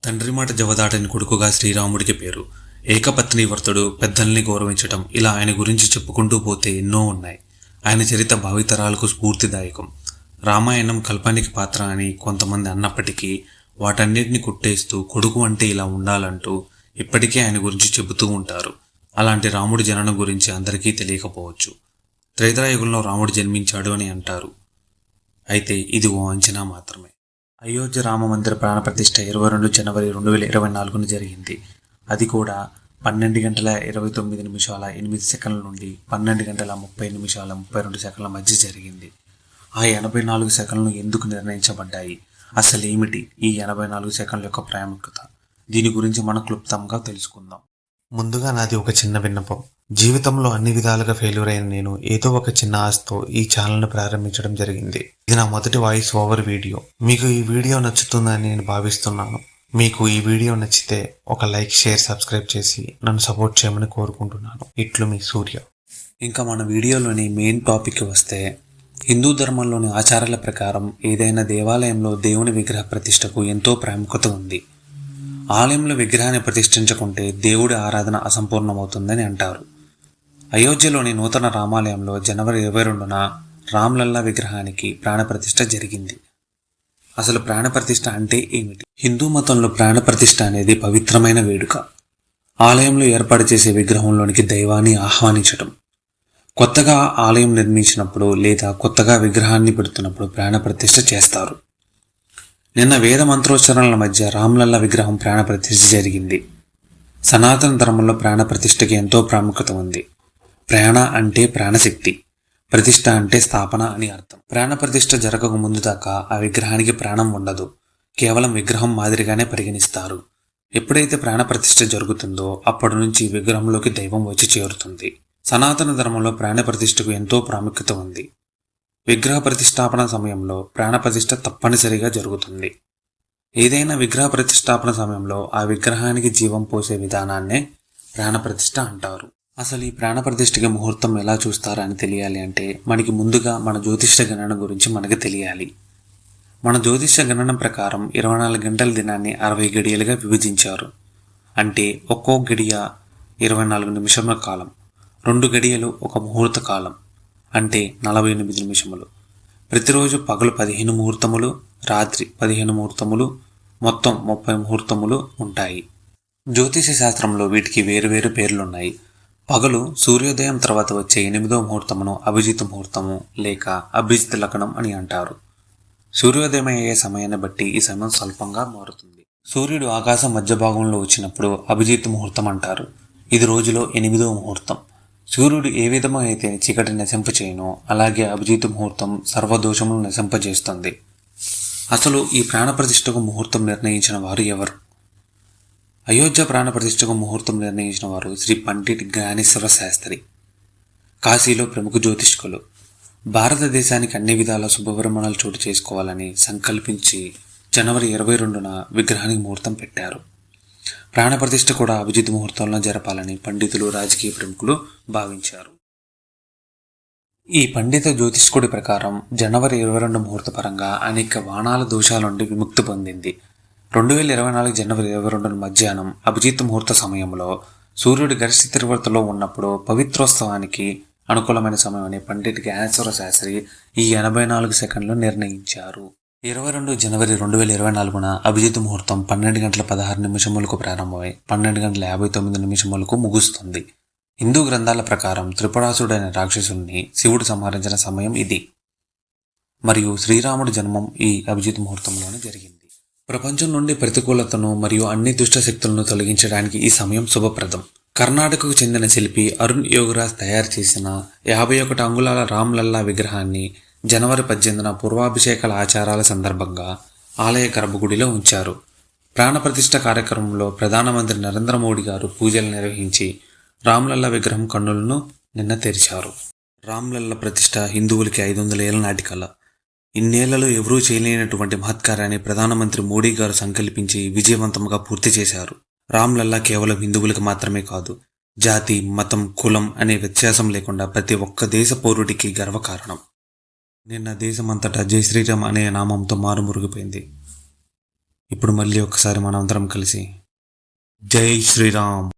తండ్రి మాట జవదాటని కొడుకుగా శ్రీరాముడికి పేరు. ఏకపత్ని వ్రతుడు, పెద్దల్ని గౌరవించటం, ఇలా ఆయన గురించి చెప్పుకుంటూ పోతే ఎన్నో ఉన్నాయి. ఆయన చరిత్ర భావితరాలకు స్ఫూర్తిదాయకం. రామాయణం కల్పానికి పాత్ర అని కొంతమంది అన్నప్పటికీ వాటన్నిటిని కుట్టేస్తూ కొడుకు అంటే ఇలా ఉండాలంటూ ఇప్పటికీ ఆయన గురించి చెబుతూ ఉంటారు. అలాంటి రాముడి జననం గురించి అందరికీ తెలియకపోవచ్చు. త్రేతాయుగంలో రాముడు జన్మించాడు అని అంటారు. అయితే ఇది ఓ అంచనా మాత్రమే. అయోధ్య రామ మందిర ప్రాణప్రతిష్ఠ 22 జనవరి 2024 జరిగింది. అది కూడా 12 గంటల 29 నిమిషాల 8 సెకండ్ల నుండి 12 గంటల 30 నిమిషాల 32 సెకండ్ల మధ్య జరిగింది. ఆ 84 సెకండ్లు ఎందుకు నిర్ణయించబడ్డాయి? అసలు ఏమిటి ఈ 84 సెకండ్ల యొక్క ప్రాముఖ్యత? దీని గురించి మనం క్లుప్తంగా తెలుసుకుందాం. ముందుగా నాది ఒక చిన్న విన్నపం. జీవితంలో అన్ని విధాలుగా ఫెయిల్యూర్ అయిన నేను ఏదో ఒక చిన్న ఆశతో ఈ ఛానల్ను ప్రారంభించడం జరిగింది. ఇది నా మొదటి వాయిస్ ఓవర్ వీడియో. మీకు ఈ వీడియో నచ్చుతుందని నేను భావిస్తున్నాను. మీకు ఈ వీడియో నచ్చితే ఒక లైక్, షేర్, సబ్స్క్రైబ్ చేసి నన్ను సపోర్ట్ చేయమని కోరుకుంటున్నాను. ఇట్లు మీ సూర్య. ఇంకా మన వీడియోలోని మెయిన్ టాపిక్ వస్తే, హిందూ ధర్మంలోని ఆచారాల ప్రకారం ఏదైనా దేవాలయంలో దేవుని విగ్రహ ప్రతిష్టకు ఎంతో ప్రాముఖ్యత ఉంది. ఆలయంలో విగ్రహాన్ని ప్రతిష్ఠించకుంటే దేవుడి ఆరాధన అసంపూర్ణమవుతుందని అంటారు. అయోధ్యలోని నూతన రామాలయంలో జనవరి 22న రామ్లల్లా విగ్రహానికి ప్రాణప్రతిష్ఠ జరిగింది. అసలు ప్రాణప్రతిష్ఠ అంటే ఏమిటి? హిందూ మతంలో ప్రాణప్రతిష్ఠ అనేది పవిత్రమైన వేడుక. ఆలయంలో ఏర్పాటు చేసే విగ్రహంలోనికి దైవాన్ని ఆహ్వానించటం. కొత్తగా ఆలయం నిర్మించినప్పుడు లేదా కొత్తగా విగ్రహాన్ని పెడుతున్నప్పుడు ప్రాణప్రతిష్ఠ చేస్తారు. నిన్న వేద మంత్రోచ్చరణల మధ్య రామ్లల్లా విగ్రహం ప్రాణప్రతిష్ఠ జరిగింది. సనాతన ధర్మంలో ప్రాణప్రతిష్ఠకి ఎంతో ప్రాముఖ్యత ఉంది. ప్రాణ అంటే ప్రాణశక్తి, ప్రతిష్ఠ అంటే స్థాపన అని అర్థం. ప్రాణప్రతిష్ఠ జరగక ముందు దాకా ఆ విగ్రహానికి ప్రాణం ఉండదు. కేవలం విగ్రహం మాదిరిగానే పరిగణిస్తారు. ఎప్పుడైతే ప్రాణప్రతిష్ఠ జరుగుతుందో అప్పటి నుంచి విగ్రహంలోకి దైవం వచ్చి చేరుతుంది. సనాతన ధర్మంలో ప్రాణప్రతిష్ఠకు ఎంతో ప్రాముఖ్యత ఉంది. విగ్రహ ప్రతిష్టాపన సమయంలో ప్రాణప్రతిష్ఠ తప్పనిసరిగా జరుగుతుంది. ఏదైనా విగ్రహ ప్రతిష్టాపన సమయంలో ఆ విగ్రహానికి జీవం పోసే విధానాన్నే ప్రాణప్రతిష్ఠ అంటారు. అసలు ఈ ప్రాణప్రతిష్ఠకి ముహూర్తం ఎలా చూస్తారని తెలియాలి అంటే మనకి ముందుగా మన జ్యోతిష్య గణన గురించి మనకి తెలియాలి. మన జ్యోతిష్య గణన ప్రకారం 24 గంటల దినాన్ని 60 గడియలుగా విభజించారు. అంటే ఒక్కో గడియ 24 నిమిషముల కాలం. 2 గడియలు ఒక ముహూర్త కాలం, అంటే 48 నిమిషములు. ప్రతిరోజు పగలు 15 ముహూర్తములు, రాత్రి 15 ముహూర్తములు, మొత్తం 30 ముహూర్తములు ఉంటాయి. జ్యోతిష శాస్త్రంలో వీటికి వేరువేరు పేర్లున్నాయి. పగలు సూర్యోదయం తర్వాత వచ్చే 8వ ముహూర్తమును అభిజిత్ ముహూర్తము లేక అభిజిత్ లగ్నం అని అంటారు. సూర్యోదయం అయ్యే సమయాన్ని బట్టి ఈ సమయం స్వల్పంగా మారుతుంది. సూర్యుడు ఆకాశం మధ్య భాగంలో వచ్చినప్పుడు అభిజిత్ ముహూర్తం అంటారు. ఇది రోజులో 8వ ముహూర్తం. సూర్యుడు ఏ విధంగా అయితే చీకటి నశింపచేయనో అలాగే అభిజిత్ ముహూర్తం సర్వదోషములను నశింపజేస్తుంది. అసలు ఈ ప్రాణప్రతిష్ఠకు ముహూర్తం నిర్ణయించిన వారు ఎవరు? అయోధ్య ప్రాణప్రతిష్ఠకు ముహూర్తం నిర్ణయించిన వారు శ్రీ పండిట్ జ్ఞానేశ్వర శాస్త్రి. కాశీలో ప్రముఖ జ్యోతిష్కులు. భారతదేశానికి అన్ని విధాల శుభపరిమాణాలు చోటు చేసుకోవాలని సంకల్పించి జనవరి 22న విగ్రహానికి ముహూర్తం పెట్టారు. ప్రాణప్రతిష్ఠ కూడా అభిజిత్ ముహూర్తంలో జరపాలని పండితులు, రాజకీయ ప్రముఖులు భావించారు. ఈ పండిత జ్యోతిష్కుడి ప్రకారం జనవరి 22 ముహూర్త పరంగా అనేక వానాల దోషాల నుండి విముక్తి పొందింది. 2024 జనవరి 22 మధ్యాహ్నం అభిజిత్ ముహూర్త సమయంలో సూర్యుడి గరిష్ట తీవ్రతలో ఉన్నప్పుడు పవిత్రోత్సవానికి అనుకూలమైన సమయం అని పండిట్ జ్ఞానేశ్వర శాస్త్రి ఈ 84 సెకండ్లు నిర్ణయించారు. 22 జనవరి 2024న అభిజిత్ ముహూర్తం 12 గంటల 16 నిమిషములకు ప్రారంభమై 12 గంటల 59 నిమిషములకు ముగుస్తుంది. హిందూ గ్రంథాల ప్రకారం త్రిపురాసుడైన రాక్షసుని శివుడు సంహరించిన సమయం ఇది. మరియు శ్రీరాముడి జన్మం ఈ అభిజిత్ ముహూర్తంలోనే జరిగింది. ప్రపంచం నుండి ప్రతికూలతను మరియు అన్ని దుష్ట శక్తులను తొలగించడానికి ఈ సమయం శుభప్రదం. కర్ణాటకకు చెందిన శిల్పి అరుణ్ యోగరాజ్ తయారు చేసిన 51 అంగుళాల రామ్లల్లా విగ్రహాన్ని జనవరి 18న పూర్వాభిషేకాల ఆచారాల సందర్భంగా ఆలయ గర్భగుడిలో ఉంచారు. ప్రాణప్రతిష్ఠ కార్యక్రమంలో ప్రధానమంత్రి నరేంద్ర మోడీ గారు పూజలు నిర్వహించి రామ్లల్లా విగ్రహం కన్నులను నిన్న తెరిచారు. రామ్లల్లా ప్రతిష్ఠ హిందువులకి 500 ఏళ్ల నాటి కళ. ఇన్నేళ్లలో ఎవరూ చేయలేనటువంటి మహత్కార్యాన్ని ప్రధానమంత్రి మోడీ గారు సంకల్పించి విజయవంతంగా పూర్తి చేశారు. రామ్లల్లా కేవలం హిందువులకు మాత్రమే కాదు, జాతి, మతం, కులం అనే వ్యత్యాసం లేకుండా ప్రతి ఒక్క దేశ పౌరుడికి గర్వకారణం. నిన్న దేశమంతటా జై శ్రీరామ్ అనే నామంతో మారుమరుగుపోయింది. ఇప్పుడు మళ్ళీ ఒకసారి మనందరం కలిసి జై శ్రీరామ్